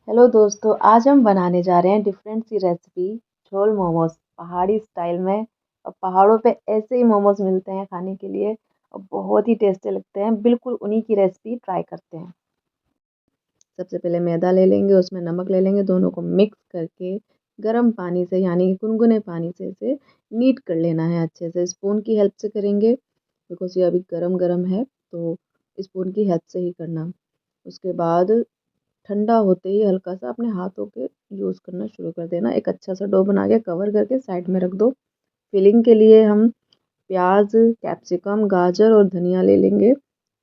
Hello दोस्तों, आज हम बनाने जा रहे हैं डिफरेंट सी रेसिपी झोल मोमोज पहाड़ी स्टाइल में। और पहाड़ों पे ऐसे ही मोमोज मिलते हैं खाने के लिए और बहुत ही टेस्टी लगते हैं। बिल्कुल उन्हीं की रेसिपी ट्राई करते हैं। सबसे पहले मैदा ले लेंगे, उसमें नमक ले लेंगे, दोनों को मिक्स करके गर्म पानी से यानी कि गुनगुने पानी से इसे नीट कर लेना है। अच्छे से स्पून की हेल्प से करेंगे बिकॉज ये अभी गरम गरम है, तो स्पून की हेल्प से ही करना। उसके बाद ठंडा होते ही हल्का सा अपने हाथों के यूज़ करना शुरू कर देना। एक अच्छा सा डो बना के कवर करके साइड में रख दो। फिलिंग के लिए हम प्याज, कैप्सिकम, गाजर और धनिया ले लेंगे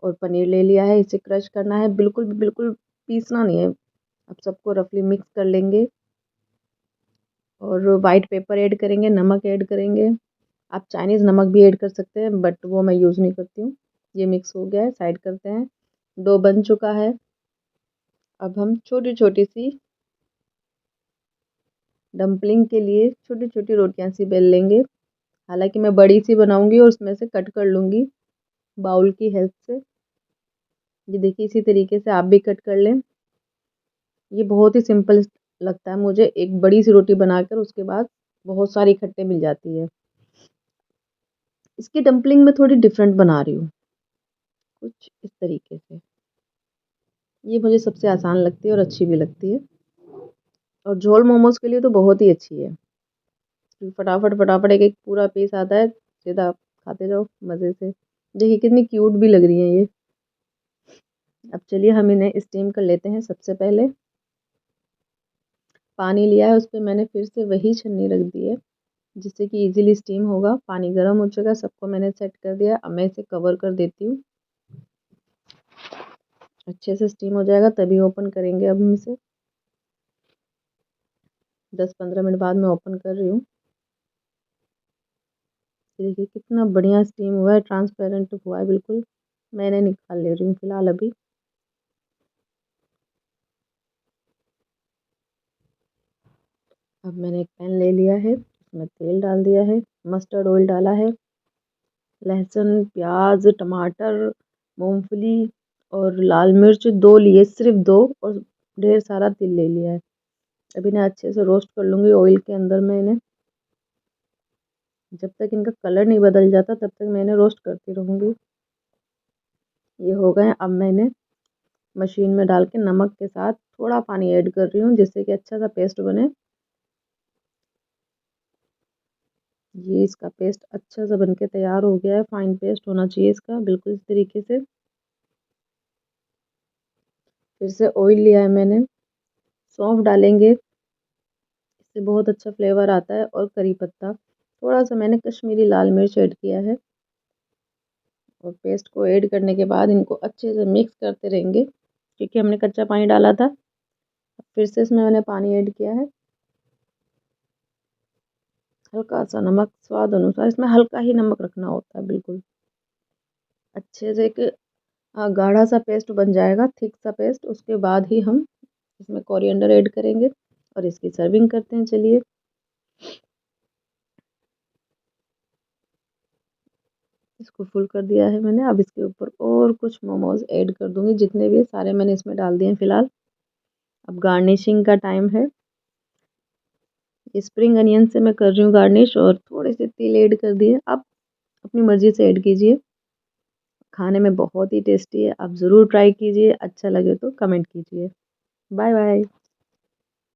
और पनीर ले लिया है। इसे क्रश करना है, बिल्कुल पीसना नहीं है। अब सबको रफली मिक्स कर लेंगे और वाइट पेपर ऐड करेंगे, नमक ऐड करेंगे। आप चाइनीज़ नमक भी ऐड कर सकते हैं बट वो मैं यूज़ नहीं करती हूँ। ये मिक्स हो गया है, साइड करते हैं। डो बन चुका है। अब हम छोटी छोटी सी डम्पलिंग के लिए छोटी छोटी रोटियां सी बेल लेंगे। हालांकि मैं बड़ी सी बनाऊंगी और उसमें से कट कर लूंगी बाउल की हेल्प से। ये देखिए, इसी तरीके से आप भी कट कर लें। ये बहुत ही सिंपल लगता है मुझे। एक बड़ी सी रोटी बनाकर उसके बाद बहुत सारी खट्टे मिल जाती है। इसकी डम्पलिंग में थोड़ी डिफरेंट बना रही हूँ, कुछ इस तरीके से। ये मुझे सबसे आसान लगती है और अच्छी भी लगती है। और झोल मोमोज के लिए तो बहुत ही अच्छी है। फटाफट फटाफट एक एक पूरा पीस आता है, सीधा खाते जाओ मज़े से। देखिए कितनी क्यूट भी लग रही है ये। अब चलिए हम इन्हें स्टीम कर लेते हैं। सबसे पहले पानी लिया है, उस पर मैंने फिर से वही छन्नी रख दी है जिससे कि इजीली स्टीम होगा। पानी गर्म हो चुका है, सबको मैंने सेट कर दिया। अब मैं इसे कवर कर देती हूँ। अच्छे से स्टीम हो जाएगा तभी ओपन करेंगे। अब हम इसे 10-15 मिनट बाद मैं ओपन कर रही हूँ। देखिए कितना बढ़िया स्टीम हुआ है, ट्रांसपेरेंट हुआ है बिल्कुल। मैंने निकाल ले रही हूँ फिलहाल अभी। अब मैंने एक पैन ले लिया है, उसमें तेल डाल दिया है, मस्टर्ड ऑयल डाला है, लहसुन, प्याज, टमाटर, मूंगफली और लाल मिर्च दो लिए, सिर्फ दो, और ढेर सारा तिल ले लिया है। अब इन्हें अच्छे से रोस्ट कर लूँगी ऑयल के अंदर में। इन्हें जब तक इनका कलर नहीं बदल जाता तब तक मैं इन्हें रोस्ट करती रहूँगी। ये हो गए। अब मैं इन्हें मशीन में डाल के नमक के साथ थोड़ा पानी ऐड कर रही हूँ जिससे कि अच्छा सा पेस्ट बने। ये इसका पेस्ट अच्छा सा बनके तैयार हो गया है। फाइन पेस्ट होना चाहिए इसका, बिल्कुल इस तरीके से। फिर से ऑयल लिया है मैंने, सौंफ डालेंगे, इससे बहुत अच्छा फ्लेवर आता है, और करी पत्ता। थोड़ा सा मैंने कश्मीरी लाल मिर्च ऐड किया है। और पेस्ट को ऐड करने के बाद इनको अच्छे से मिक्स करते रहेंगे क्योंकि हमने कच्चा पानी डाला था। फिर से इसमें मैंने पानी ऐड किया है। हल्का सा नमक स्वाद अनुसार, इसमें हल्का ही नमक रखना होता है बिल्कुल। अच्छे से एक गाढ़ा सा पेस्ट बन जाएगा, थिक सा पेस्ट। उसके बाद ही हम इसमें कोरिएंडर ऐड करेंगे और इसकी सर्विंग करते हैं। चलिए, इसको फुल कर दिया है मैंने। अब इसके ऊपर और कुछ मोमोज ऐड कर दूंगी, जितने भी सारे मैंने इसमें डाल दिए हैं फिलहाल। अब गार्निशिंग का टाइम है। स्प्रिंग अनियन से मैं कर रही हूँ गार्निश, और थोड़े से तिल ऐड कर दिए। आप अपनी मर्जी से ऐड कीजिए। खाने में बहुत ही टेस्टी है, आप ज़रूर ट्राई कीजिए। अच्छा लगे तो कमेंट कीजिए। Bye bye.